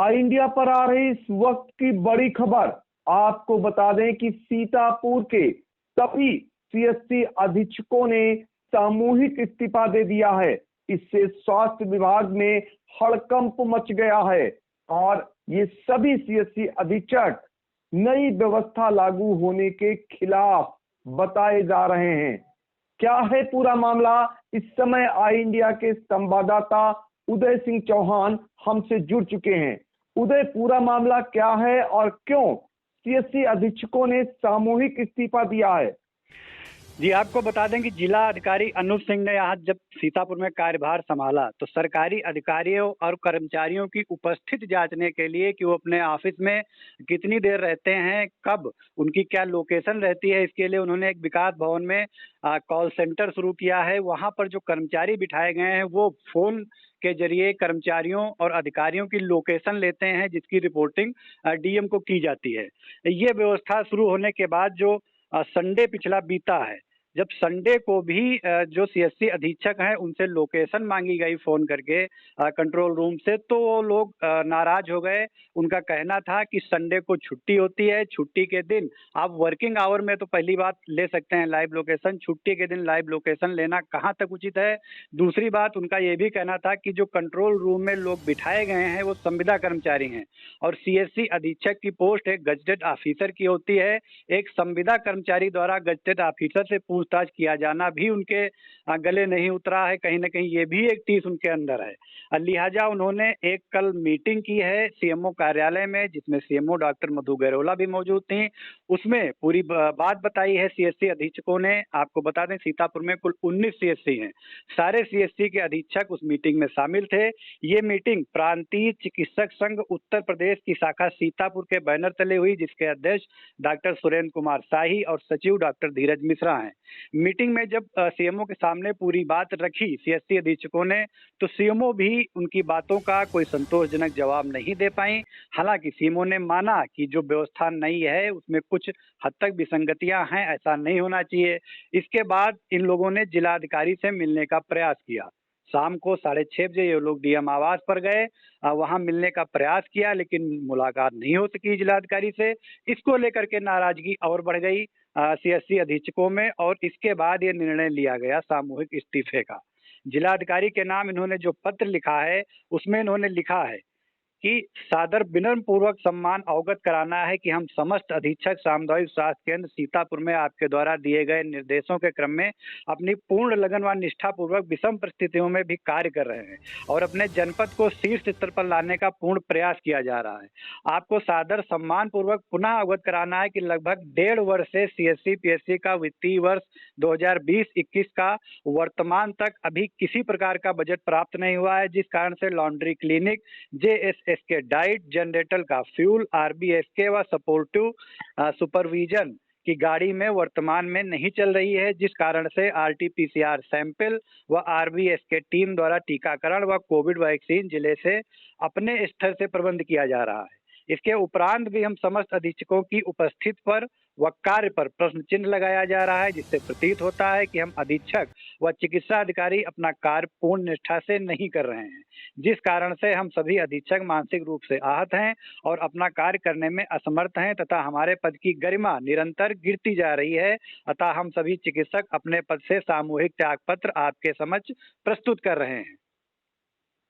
आई India पर आ रही इस वक्त की बड़ी खबर। आपको बता दें कि सीतापुर के सभी सीएससी अधीक्षकों ने सामूहिक इस्तीफा दे दिया है। इससे स्वास्थ्य विभाग में हड़कंप मच गया है और ये सभी सीएससी अधीक्षक नई व्यवस्था लागू होने के खिलाफ बताए जा रहे हैं। क्या है पूरा मामला? इस समय आई इंडिया के संवाददाता उदय सिंह चौहान हमसे जुड़ चुके हैं। उदय, पूरा मामला क्या है और क्यों सीएससी अधीक्षकों ने सामूहिक इस्तीफा दिया है? जी, आपको बता दें कि जिला अधिकारी अनूप सिंह ने यहाँ जब सीतापुर में कार्यभार संभाला तो सरकारी अधिकारियों और कर्मचारियों की उपस्थिति जांचने के लिए कि वो अपने ऑफिस में कितनी देर रहते हैं, कब उनकी क्या लोकेशन रहती है, इसके लिए उन्होंने एक विकास भवन में कॉल सेंटर शुरू किया है। वहाँ पर जो कर्मचारी बिठाए गए हैं वो फोन के जरिए कर्मचारियों और अधिकारियों की लोकेशन लेते हैं, जिसकी रिपोर्टिंग डीएम को की जाती है। ये व्यवस्था शुरू होने के बाद जो संडे पिछला बीता है, जब संडे को भी जो सीएससी अधीक्षक हैं उनसे लोकेशन मांगी गई फोन करके कंट्रोल रूम से, तो वो लोग नाराज हो गए। उनका कहना था कि संडे को छुट्टी होती है, छुट्टी के दिन आप वर्किंग आवर में तो पहली बात ले सकते हैं लाइव लोकेशन, छुट्टी के दिन लाइव लोकेशन लेना कहाँ तक उचित है। दूसरी बात उनका ये भी कहना था कि जो कंट्रोल रूम में लोग बिठाए गए हैं वो संविदा कर्मचारी हैं और सीएससी अधीक्षक की पोस्ट एक गजेटेड ऑफिसर की होती है। एक संविदा कर्मचारी द्वारा गजेटेड ऑफिसर से पूछताछ किया जाना भी उनके गले नहीं उतरा है। कहीं ना कहीं ये भी एक टीस उनके अंदर है। लिहाजा उन्होंने एक कल मीटिंग की है सीएमओ कार्यालय में, जिसमें सीएमओ डॉक्टर मधु गैरोला भी मौजूद थी। उसमें पूरी बात बताई है सीएससी अधीक्षकों ने। आपको बता दें सीतापुर में कुल 19 सीएससी हैं। सारे सीएससी के अधीक्षक उस मीटिंग में शामिल थे। ये मीटिंग प्रांतीय चिकित्सक संघ उत्तर प्रदेश की शाखा सीतापुर के बैनर तले हुई, जिसके अध्यक्ष डॉक्टर सुरेंद्र कुमार शाही और सचिव डॉक्टर धीरज मिश्रा हैं। मीटिंग में जब सीएमओ के सामने पूरी बात रखी सीएससी अधीक्षकों ने, तो सीएमओ भी उनकी बातों का कोई संतोषजनक जवाब नहीं दे पाई। हालांकि सीएमओ ने माना कि जो व्यवस्था नई है उसमें कुछ हद तक विसंगतियां हैं, ऐसा नहीं होना चाहिए। इसके बाद इन लोगों ने जिलाधिकारी से मिलने का प्रयास किया। शाम को 6:30 बजे ये लोग डीएम आवास पर गए, वहां मिलने का प्रयास किया, लेकिन मुलाकात नहीं हो सकी जिलाधिकारी से। इसको लेकर के नाराजगी और बढ़ गई सीएससी अधीक्षकों में और इसके बाद ये निर्णय लिया गया सामूहिक इस्तीफे का। जिलाधिकारी के नाम इन्होंने जो पत्र लिखा है उसमें इन्होंने लिखा है कि सादर विनम्र पूर्वक सम्मान अवगत कराना है कि हम समस्त अधीक्षक सामुदायिक स्वास्थ्य केंद्र सीतापुर में आपके द्वारा दिए गए निर्देशों के क्रम में अपनी पूर्ण लगन व निष्ठा पूर्वक विषम परिस्थितियों में भी कार्य कर रहे हैं और अपने जनपद को शीर्ष स्तर पर लाने का पूर्ण प्रयास किया जा रहा है। आपको सादर सम्मान पूर्वक पुनः अवगत कराना है कि लगभग 1.5 वर्ष से सीएससी पीएससी का वित्तीय वर्ष 2020-21 का वर्तमान तक अभी किसी प्रकार का बजट प्राप्त नहीं हुआ है, जिस कारण से लॉन्ड्री क्लिनिक, जेएसएसके डाइट, जनरेटर का फ्यूल, आरबीएसके व सपोर्टिव सुपरविजन की गाड़ी में वर्तमान में नहीं चल रही है, जिस कारण से आरटीपीसीआर सैंपल व आरबीएसके टीम द्वारा टीकाकरण व कोविड वैक्सीन जिले से अपने स्तर से प्रबंध किया जा रहा है। इसके उपरांत भी हम समस्त अधीक्षकों की उपस्थिति पर व कार्य पर प्रश्न चिन्ह लगाया जा रहा है, जिससे प्रतीत होता है कि हम अधीक्षक व चिकित्सा अधिकारी अपना कार्य पूर्ण निष्ठा से नहीं कर रहे हैं, जिस कारण से हम सभी अधीक्षक मानसिक रूप से आहत हैं और अपना कार्य करने में असमर्थ हैं तथा हमारे पद की गरिमा निरंतर गिरती जा रही है। अतः हम सभी चिकित्सक अपने पद से सामूहिक त्यागपत्र आपके समक्ष प्रस्तुत कर रहे हैं।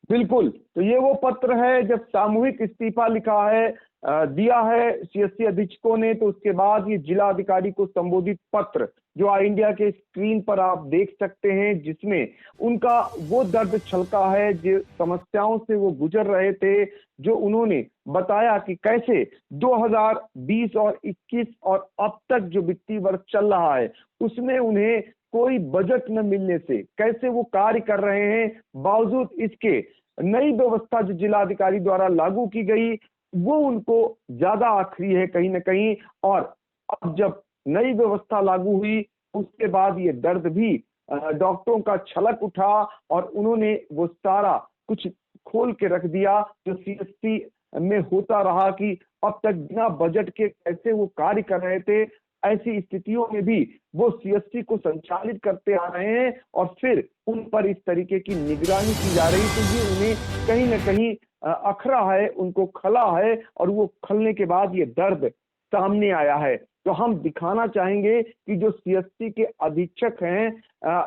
बिल्कुल, तो ये वो पत्र है जब सामूहिक इस्तीफा लिखा है, दिया है सीएससी अधीक्षकों ने, तो उसके बाद ये जिला अधिकारी को संबोधित पत्र जो आई इंडिया के स्क्रीन पर आप देख सकते हैं, जिसमें उनका वो दर्द छलका है, जो समस्याओं से वो गुजर रहे थे, जो उन्होंने बताया कि कैसे 2020 और 21 और अब तक जो वित्तीय वर्ष चल रहा है उसमें उन्हें कोई बजट न मिलने से कैसे वो कार्य कर रहे हैं। बावजूद इसके नई व्यवस्था जो जिलाधिकारी द्वारा लागू की गई वो उनको ज्यादा आखिरी है कहीं ना कहीं, और अब जब नई व्यवस्था लागू हुई उसके बाद ये दर्द भी डॉक्टरों का छलक उठा और उन्होंने वो सारा कुछ खोल के रख दिया जो सीएससी में होता रहा कि अब तक बिना बजट के कैसे वो कार्य कर रहे थे। ऐसी स्थितियों में भी वो सीएससी को संचालित करते आ रहे हैं और फिर उन पर इस तरीके की निगरानी की जा रही, तो ये उन्हें कहीं ना कहीं अखरा है, उनको खला है और वो खलने के बाद ये दर्द सामने आया है। तो हम दिखाना चाहेंगे कि जो सीएससी के अधीक्षक हैं,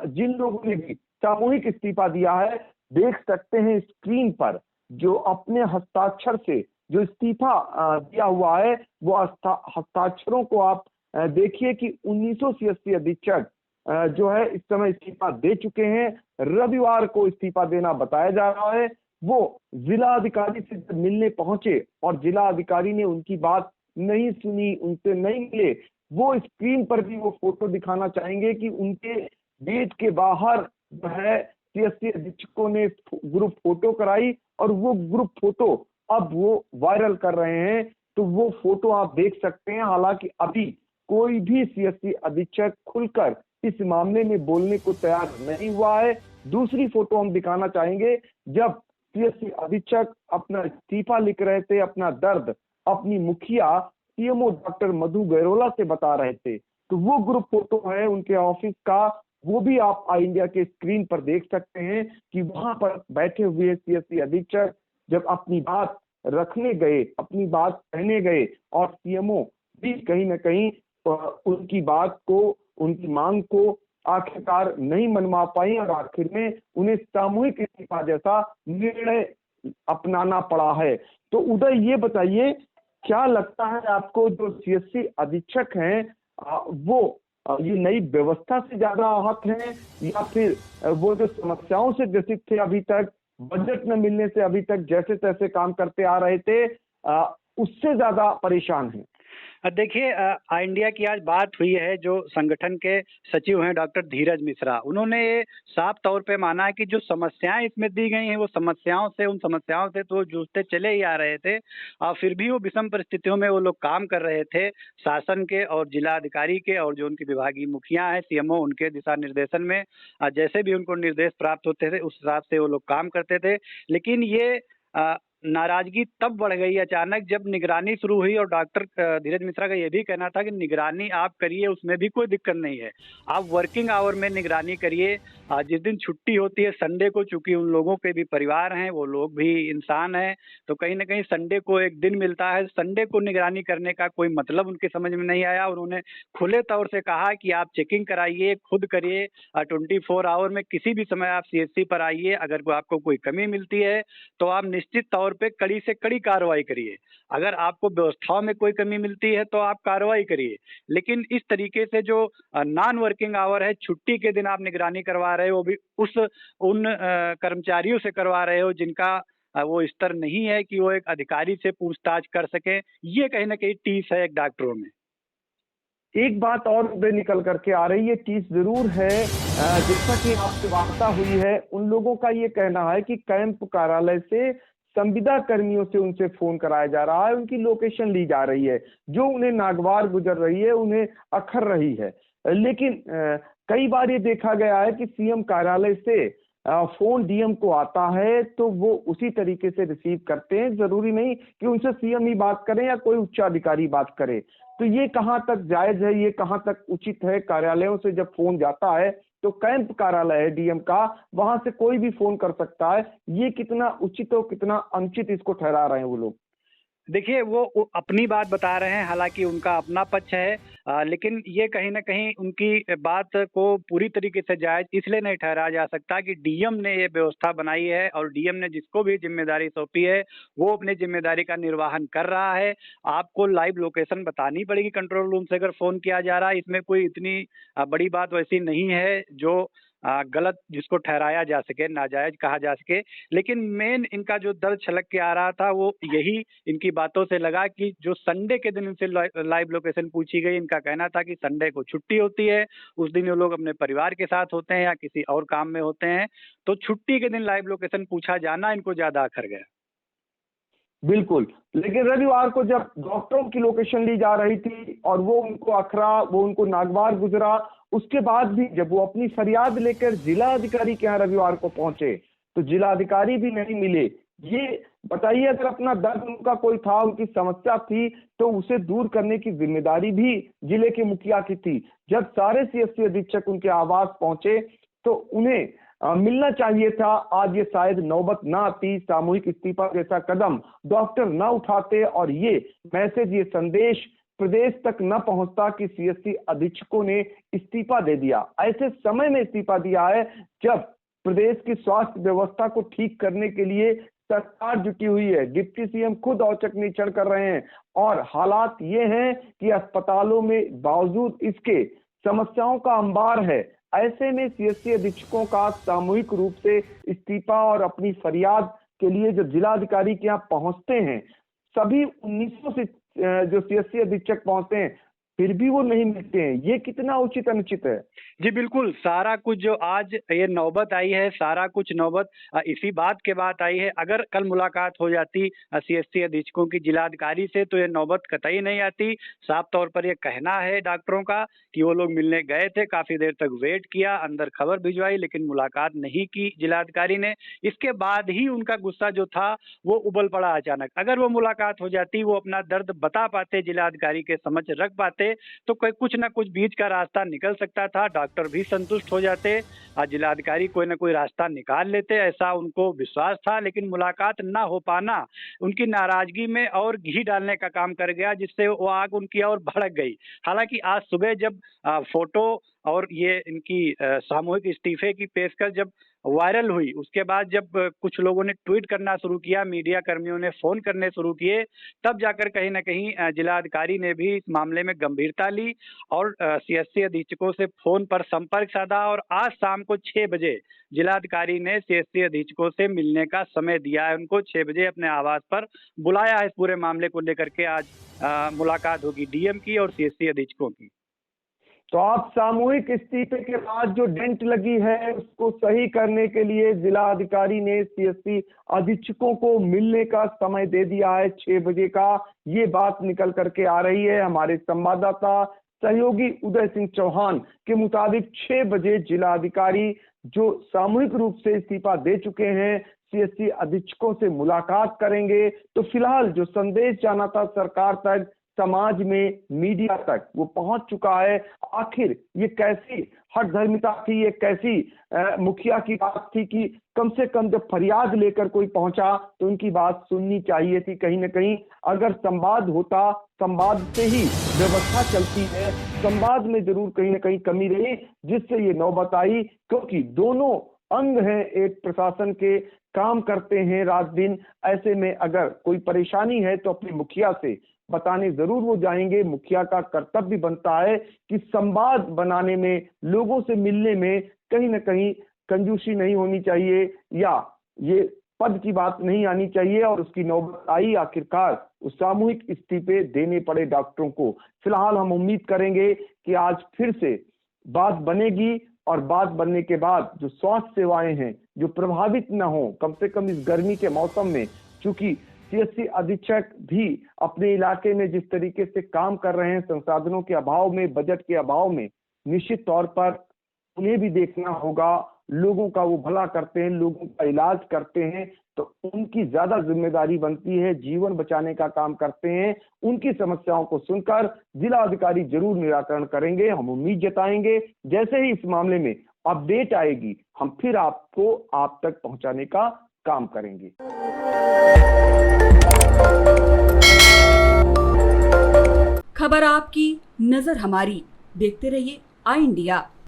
जिन लोगों ने भी सामूहिक इस्तीफा दिया है, देख सकते हैं स्क्रीन पर जो अपने हस्ताक्षर से जो इस्तीफा दिया हुआ है, वो हस्ताक्षरों को आप देखिए कि 1900 सीएससी अधीक्षक जो है इस समय इस्तीफा दे चुके हैं। रविवार को इस्तीफा देना बताया जा रहा है। वो जिला अधिकारी से जब मिलने पहुंचे और जिला अधिकारी ने उनकी बात नहीं सुनी, उनसे नहीं मिले, वो स्क्रीन पर भी वो फोटो दिखाना चाहेंगे कि उनके गेट के बाहर जो है सीएससी अधीक्षकों ने ग्रुप फोटो कराई और वो ग्रुप फोटो अब वो वायरल कर रहे हैं। तो वो फोटो आप देख सकते हैं। हालांकि अभी कोई भी सीएससी अधीक्षक खुलकर इस मामले में बोलने को तैयार नहीं हुआ है। दूसरी फोटो हम दिखाना चाहेंगे, जब सीएससी अधीक्षक अपना इस्तीफा लिख रहे थे, अपना दर्द अपनी मुखिया सीएमओ डॉक्टर मधु गैरोला से बता रहे थे, तो वो ग्रुप फोटो है उनके ऑफिस का, वो भी आप आई इंडिया के स्क्रीन पर देख सकते हैं कि वहां पर बैठे हुए सीएससी अधीक्षक जब अपनी बात रखने गए, अपनी बात कहने गए और सीएमओ भी कहीं ना कहीं उनकी बात को, उनकी मांग को आखिरकार नहीं मनवा पाई और आखिर में उन्हें सामूहिक इस्तीफा जैसा निर्णय अपनाना पड़ा है। तो उदय, ये बताइए क्या लगता है आपको, जो सीएससी अधीक्षक हैं वो ये नई व्यवस्था से ज्यादा आहत हैं या फिर वो जो समस्याओं से ग्रसित थे अभी तक, बजट न मिलने से अभी तक जैसे तैसे काम करते आ रहे थे, उससे ज्यादा परेशान हैं? देखिए, इंडिया की आज बात हुई है। जो संगठन के सचिव हैं डॉक्टर धीरज मिश्रा, उन्होंने ये साफ तौर पे माना है कि जो समस्याएं इसमें दी गई हैं वो उन समस्याओं से तो जूझते चले ही आ रहे थे और फिर भी वो विषम परिस्थितियों में वो लोग काम कर रहे थे। शासन के और जिला अधिकारी के और जो उनकी विभागीय मुखिया हैं सीएमओ, उनके दिशा निर्देशन में जैसे भी उनको निर्देश प्राप्त होते थे उस हिसाब से वो लोग काम करते थे। लेकिन ये नाराजगी तब बढ़ गई अचानक जब निगरानी शुरू हुई और डॉक्टर धीरज मिश्रा का ये भी कहना था कि निगरानी आप करिए, उसमें भी कोई दिक्कत नहीं है, आप वर्किंग आवर में निगरानी करिए। जिस दिन छुट्टी होती है संडे को, चूंकि उन लोगों के भी परिवार हैं, वो लोग भी इंसान हैं, तो कहीं ना कहीं संडे को एक दिन मिलता है, संडे को निगरानी करने का कोई मतलब उनके समझ में नहीं आया। उन्होंने खुले तौर से कहा कि आप चेकिंग कराइए, खुद करिए, 24 आवर में किसी भी समय आप सीएससी पर आइए, अगर आपको कोई कमी मिलती है तो आप निश्चित तौर पे कड़ी से कड़ी कार्रवाई करिए, अगर आपको व्यवस्थाओं में कोई कमी मिलती है तो आप कार्रवाई करिए। लेकिन इस तरीके से जो नॉन वर्किंग आवर है, छुट्टी के दिन आप निगरानी करवा रहे हो, वो भी उन कर्मचारियों से करवा रहे हो जिनका वो स्तर नहीं है कि वो एक अधिकारी से पूछताछ कर सके, ये कहीं ना कहीं टीस है एक डॉक्टरों में। एक बात और निकल करके आ रही है, चीज जरूर है, जैसा कि आपसे वार्ता हुई है, उन लोगों का ये कहना है कि कैंप कार्यालय से संविदा कर्मियों से उनसे फोन कराया जा रहा है, उनकी लोकेशन ली जा रही है, जो उन्हें नागवार गुजर रही है, उन्हें अखर रही है। लेकिन कई बार ये देखा गया है कि सीएम कार्यालय से फोन डीएम को आता है तो वो उसी तरीके से रिसीव करते हैं, जरूरी नहीं कि उनसे सीएम ही बात करें या कोई उच्चाधिकारी बात करे। तो ये कहाँ तक जायज है, ये कहाँ तक उचित है? कार्यालयों से जब फोन जाता है तो कैंप कार्यालय है डीएम का, वहां से कोई भी फोन कर सकता है, ये कितना उचित और कितना अनुचित इसको ठहरा रहे हैं वो लोग? देखिए, वो अपनी बात बता रहे हैं, हालांकि उनका अपना पक्ष है, लेकिन ये कहीं ना कहीं उनकी बात को पूरी तरीके से जायज इसलिए नहीं ठहराया जा सकता कि डीएम ने ये व्यवस्था बनाई है और डीएम ने जिसको भी जिम्मेदारी सौंपी है वो अपनी जिम्मेदारी का निर्वहन कर रहा है। आपको लाइव लोकेशन बतानी पड़ेगी कंट्रोल रूम से अगर फोन किया जा रहा है, इसमें कोई इतनी बड़ी बात वैसी नहीं है जो गलत जिसको ठहराया जा सके, नाजायज कहा जा सके। लेकिन मेन इनका जो दर्द छलक के आ रहा था वो यही इनकी बातों से लगा कि जो संडे के दिन इनसे लाइव लोकेशन पूछी गई, इनका कहना था कि संडे को छुट्टी होती है, उस दिन ये लोग अपने परिवार के साथ होते हैं या किसी और काम में होते हैं, तो छुट्टी के दिन लाइव लोकेशन पूछा जाना इनको ज्यादा अखर गया। बिल्कुल, लेकिन रविवार को जब डॉक्टरों की लोकेशन ली जा रही थी और वो उनको अखरा, वो उनको नागवार गुजरा, उसके बाद भी जब वो अपनी फरियाद लेकर जिला अधिकारी के यहाँ रविवार को पहुंचे तो जिला अधिकारी भी नहीं मिले। ये बताइए, अगर अपना दर्द उनका कोई था, उनकी समस्या थी, तो उसे दूर करने की जिम्मेदारी भी जिले के मुखिया की थी। जब सारे सीएससी अधीक्षक उनके आवास पहुंचे तो उन्हें मिलना चाहिए था। आज ये शायद नौबत ना आती, सामूहिक इस्तीफा जैसा कदम डॉक्टर ना उठाते और ये मैसेज, ये संदेश प्रदेश तक न पहुंचता कि सीएससी अधीक्षकों ने इस्तीफा दे दिया। ऐसे समय में इस्तीफा दिया है जब प्रदेश की स्वास्थ्य व्यवस्था को ठीक करने के लिए सरकार जुटी हुई है। डिप्टी सीएम खुद औचक निरीक्षण कर रहे हैं और हालात ये हैं कि अस्पतालों में बावजूद इसके समस्याओं का अंबार है। ऐसे में सीएससी अधीक्षकों का सामूहिक रूप से इस्तीफा और अपनी फरियाद के लिए जो जिलाधिकारी के यहाँ पहुंचते हैं, सभी 1900 से जो सीएससी अधीक्षक पहुंचते हैं, फिर भी वो नहीं मिलते हैं। ये कितना उचित अनुचित है? जी बिल्कुल, सारा कुछ जो आज ये नौबत आई है, सारा कुछ नौबत इसी बात के बाद आई है। अगर कल मुलाकात हो जाती सीएससी अधीक्षकों की जिलाधिकारी से तो ये नौबत कतई नहीं आती। साफ तौर पर ये कहना है डॉक्टरों का कि वो लोग मिलने गए थे, काफी देर तक वेट किया, अंदर खबर भिजवाई, लेकिन मुलाकात नहीं की जिलाधिकारी ने। इसके बाद ही उनका गुस्सा जो था वो उबल पड़ा अचानक। अगर वो मुलाकात हो जाती, वो अपना दर्द बता पाते, जिलाधिकारी के समझ रख पाते, तो कोई कुछ ना कुछ बीच का रास्ता निकल सकता था। डॉक्टर भी संतुष्ट हो जाते, जिलाधिकारी कोई ना कोई रास्ता निकाल लेते, ऐसा उनको विश्वास था। लेकिन मुलाकात ना हो पाना उनकी नाराजगी में और घी डालने का काम कर गया, जिससे वो आग उनकी और भड़क गई। हालांकि आज सुबह जब फोटो और ये इनकी सामूहिक इस्तीफे की पेशकश जब वायरल हुई, उसके बाद जब कुछ लोगों ने ट्वीट करना शुरू किया, मीडिया कर्मियों ने फोन करने शुरू किए, तब जाकर कहीं ना कहीं जिलाधिकारी ने भी इस मामले में गंभीरता ली और सीएससी अधीक्षकों से फोन पर संपर्क साधा। और आज शाम को 6 बजे जिलाधिकारी ने सीएससी अधीक्षकों से मिलने का समय दिया है। उनको 6 बजे अपने आवास पर बुलाया है। इस पूरे मामले को लेकर के आज मुलाकात होगी डीएम की और सीएससी अधीक्षकों की। तो आप सामूहिक इस्तीफे के बाद जो डेंट लगी है उसको सही करने के लिए जिला अधिकारी ने सीएससी अधीक्षकों को मिलने का समय दे दिया है 6 बजे का। ये बात निकल करके आ रही है। हमारे संवाददाता सहयोगी उदय सिंह चौहान के मुताबिक 6 बजे जिला अधिकारी जो सामूहिक रूप से इस्तीफा दे चुके हैं सीएससी अधीक्षकों से मुलाकात करेंगे। तो फिलहाल जो संदेश जाना था सरकार तक, समाज में, मीडिया तक, वो पहुंच चुका है। आखिर ये कैसी हठधर्मिता थी, ये कैसी मुखिया की बात थी कि कम से कम जब फरियाद लेकर कोई पहुंचा तो उनकी बात सुननी चाहिए थी। कहीं ना कहीं अगर संवाद होता, संवाद से ही व्यवस्था चलती है, संवाद में जरूर कहीं ना कहीं कमी रही जिससे ये नौबत आई। क्योंकि दोनों अंग हैं एक प्रशासन के, काम करते हैं रात दिन। ऐसे में अगर कोई परेशानी है तो अपने मुखिया से बताने जरूर वो जाएंगे। मुखिया का कर्तव्य बनता है कि संवाद बनाने में, लोगों से मिलने में कहीं ना कहीं कंजूसी नहीं होनी चाहिए या ये पद की बात नहीं आनी चाहिए। और उसकी नौबत आई, आखिरकार उस सामूहिक इस्तीफे देने पड़े डॉक्टरों को। फिलहाल हम उम्मीद करेंगे कि आज फिर से बात बनेगी और बात बनने के बाद जो स्वास्थ्य सेवाएं हैं जो प्रभावित न हो, कम से कम इस गर्मी के मौसम में, चूंकि सीएससी अधीक्षक भी अपने इलाके में जिस तरीके से काम कर रहे हैं, संसाधनों के अभाव में, बजट के अभाव में, निश्चित तौर पर उन्हें भी देखना होगा। लोगों का वो भला करते हैं, लोगों का इलाज करते हैं, तो उनकी ज्यादा जिम्मेदारी बनती है, जीवन बचाने का काम करते हैं। उनकी समस्याओं को सुनकर जिला अधिकारी जरूर निराकरण करेंगे। हम उम्मीद जताएंगे जैसे ही इस मामले में अपडेट आएगी हम फिर आपको आप तक पहुंचाने का काम करेंगे। खबर आपकी, नजर हमारी। देखते रहिए आई इंडिया।